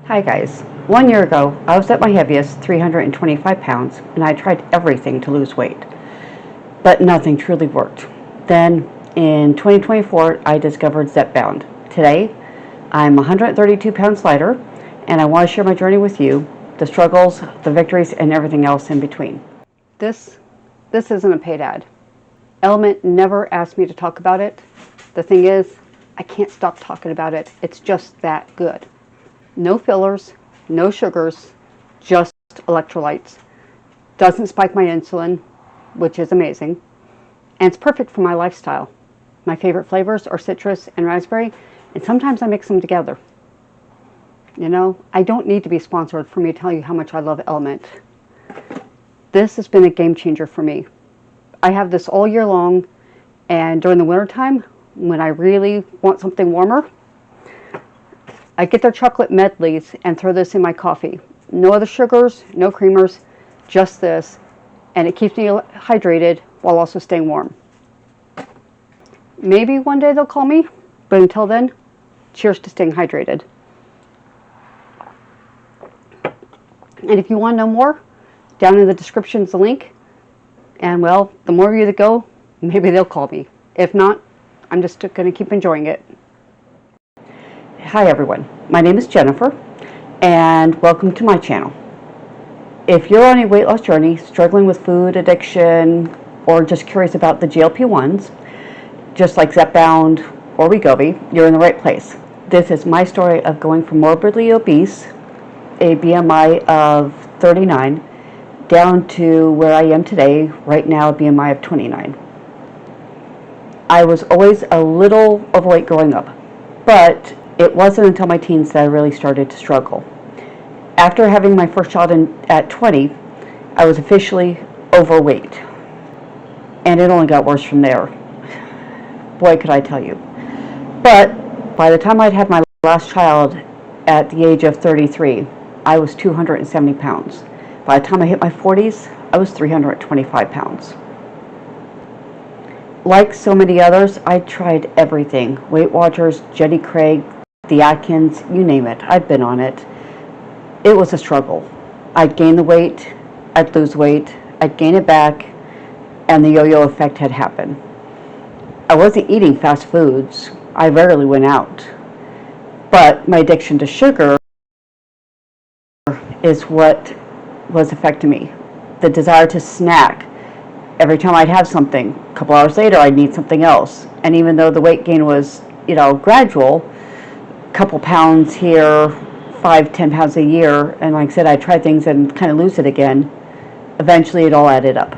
Hi guys. 1 year ago, I was at my heaviest, 325 pounds, and I tried everything to lose weight, but nothing truly worked. Then, in 2024, I discovered Zepbound. Today, I'm 132 pounds lighter, and I want to share my journey with you, the struggles, the victories, and everything else in between. This isn't a paid ad. Element never asked me to talk about it. The thing is, I can't stop talking about it. It's just that good. No fillers, no sugars, just electrolytes. Doesn't spike my insulin, which is amazing. And it's perfect for my lifestyle. My favorite flavors are citrus and raspberry, and sometimes I mix them together. You know, I don't need to be sponsored for me to tell you how much I love Element. This has been a game changer for me. I have this all year long, and during the wintertime, when I really want something warmer, I get their chocolate medleys and throw this in my coffee. No other sugars, no creamers, just this. And it keeps me hydrated while also staying warm. Maybe one day they'll call me, but until then, cheers to staying hydrated. And if you want to know more, down in the description is the link. And well, the more of you that go, maybe they'll call me. If not, I'm just going to keep enjoying it. Hi everyone, my name is Jennifer, and welcome to my channel. If you're on a weight loss journey, struggling with food addiction, or just curious about the GLP-1s, just like Zepbound or Wegovy, you're in the right place. This is my story of going from morbidly obese, a BMI of 39, down to where I am today, right now a BMI of 29. I was always a little overweight growing up, but it wasn't until my teens that I really started to struggle. After having my first child at 20, I was officially overweight. And it only got worse from there. Boy, could I tell you. But by the time I'd had my last child at the age of 33, I was 270 pounds. By the time I hit my 40s, I was 325 pounds. Like so many others, I tried everything. Weight Watchers, Jenny Craig, the Atkins, you name it, I've been on it. It was a struggle. I'd gain the weight, I'd lose weight, I'd gain it back, and the yo-yo effect had happened. I wasn't eating fast foods. I rarely went out. But my addiction to sugar is what was affecting me. The desire to snack. Every time I'd have something, a couple hours later I'd need something else. And even though the weight gain was, gradual, couple pounds here, 5-10 pounds a year, and like I said, I tried things and kind of lose it again. Eventually it all added up.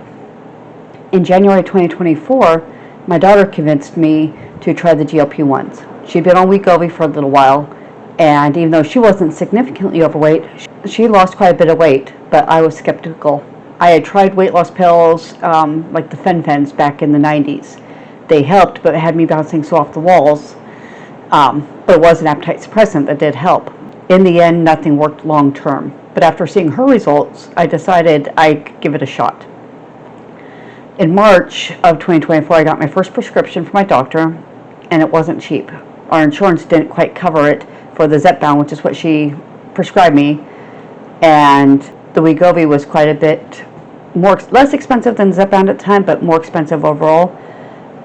In January 2024, my daughter convinced me to try the GLP-1s. She'd been on Wegovy for a little while, and even though she wasn't significantly overweight, she lost quite a bit of weight, but I was skeptical. I had tried weight loss pills, like the Fen-Phens back in the 90s. They helped, but it had me bouncing so off the walls. But it was an appetite suppressant that did help. In the end, nothing worked long term. But after seeing her results, I decided I'd give it a shot. In March of 2024, I got my first prescription from my doctor, and it wasn't cheap. Our insurance didn't quite cover it for the Zepbound, which is what she prescribed me, and the Wegovy was quite a bit less expensive than Zepbound at the time, but more expensive overall.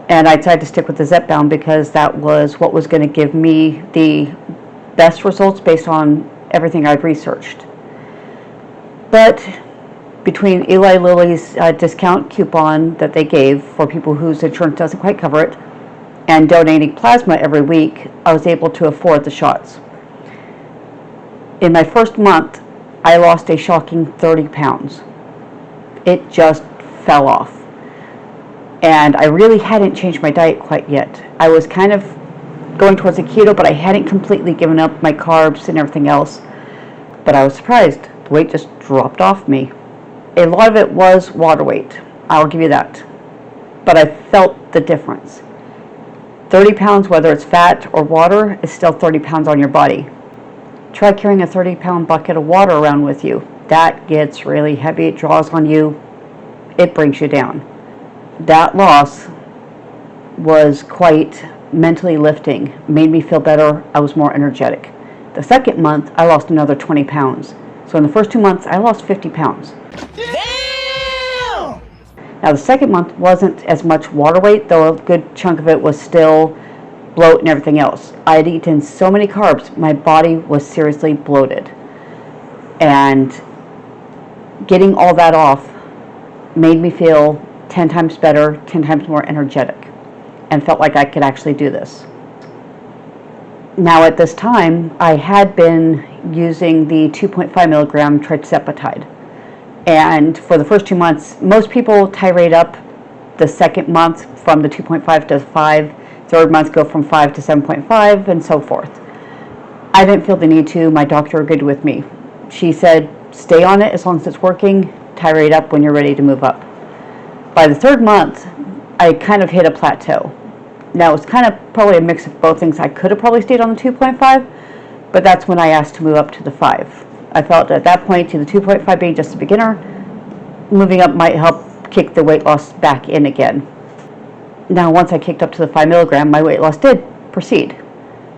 And I decided to stick with the Zepbound because that was what was going to give me the best results based on everything I'd researched. But between Eli Lilly's discount coupon that they gave for people whose insurance doesn't quite cover it, and donating plasma every week, I was able to afford the shots. In my first month, I lost a shocking 30 pounds. It just fell off. And I really hadn't changed my diet quite yet. I was kind of going towards a keto, but I hadn't completely given up my carbs and everything else. But I was surprised. The weight just dropped off me. A lot of it was water weight. I'll give you that. But I felt the difference. 30 pounds, whether it's fat or water, is still 30 pounds on your body. Try carrying a 30-pound bucket of water around with you. That gets really heavy. It draws on you. It brings you down. That loss was quite mentally lifting, made me feel better. I was more energetic. The second month, I lost another 20 pounds. So in the first 2 months, I lost 50 pounds. Damn! Now the second month wasn't as much water weight, though a good chunk of it was still bloat and everything else. I had eaten so many carbs, my body was seriously bloated. And getting all that off made me feel 10 times better, 10 times more energetic, and felt like I could actually do this. Now at this time, I had been using the 2.5 milligram tricepatide. And for the first 2 months, most people tirade up the second month from the 2.5 to 5, third month go from 5 to 7.5, and so forth. I didn't feel the need to. My doctor agreed with me. She said, stay on it as long as it's working, tirade up when you're ready to move up. By the third month, I kind of hit a plateau. Now, it was kind of probably a mix of both things. I could have probably stayed on the 2.5, but that's when I asked to move up to the 5. I felt at that point, to the 2.5 being just a beginner, moving up might help kick the weight loss back in again. Now, once I kicked up to the 5 milligram, my weight loss did proceed.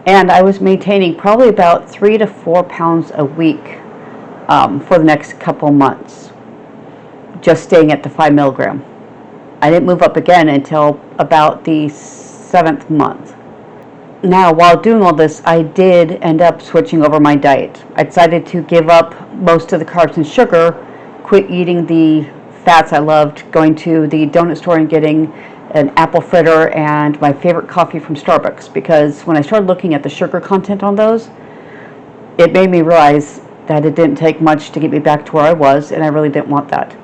And I was maintaining probably about 3 to 4 pounds a week for the next couple months, just staying at the 5 milligram. I didn't move up again until about the 7th month. Now, while doing all this, I did end up switching over my diet. I decided to give up most of the carbs and sugar, quit eating the fats I loved, going to the donut store and getting an apple fritter and my favorite coffee from Starbucks, because when I started looking at the sugar content on those, it made me realize that it didn't take much to get me back to where I was, and I really didn't want that.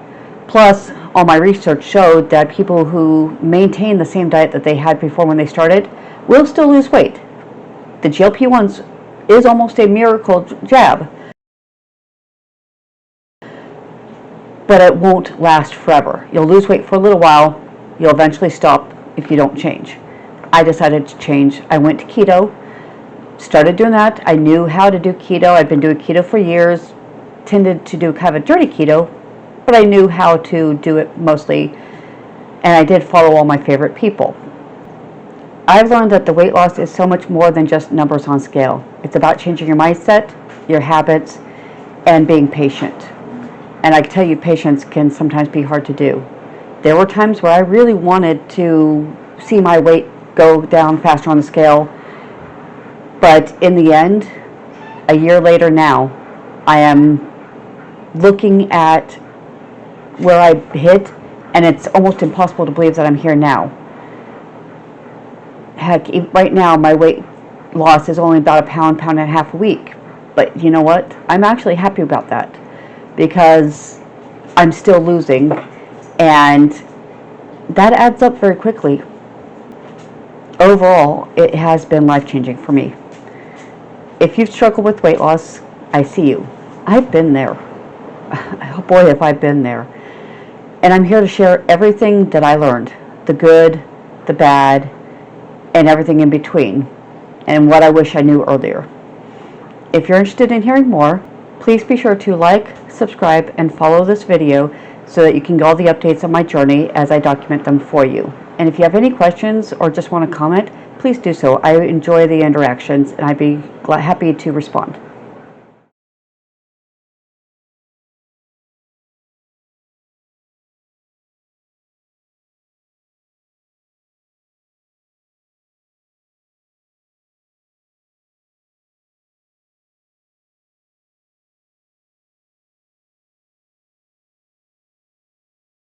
Plus, all my research showed that people who maintain the same diet that they had before when they started will still lose weight. The GLP-1s is almost a miracle jab, but it won't last forever. You'll lose weight for a little while, you'll eventually stop if you don't change. I decided to change. I went to keto, started doing that. I knew how to do keto. I'd been doing keto for years, tended to do kind of a dirty keto, but I knew how to do it mostly, and I did follow all my favorite people. I've learned that the weight loss is so much more than just numbers on scale. It's about changing your mindset, your habits, and being patient. And I can tell you, patience can sometimes be hard to do. There were times where I really wanted to see my weight go down faster on the scale, but in the end, a year later now, I am looking at where I hit, and it's almost impossible to believe that I'm here now. Heck, right now my weight loss is only about a pound and a half a week. But you know what? I'm actually happy about that, because I'm still losing, and that adds up very quickly. Overall, it has been life-changing for me. If you've struggled with weight loss, I see you. I've been there. Oh boy, have I been there. And I'm here to share everything that I learned, the good, the bad, and everything in between, and what I wish I knew earlier. If you're interested in hearing more, please be sure to like, subscribe, and follow this video so that you can get all the updates on my journey as I document them for you. And if you have any questions or just want to comment, please do so. I enjoy the interactions, and I'd be happy to respond.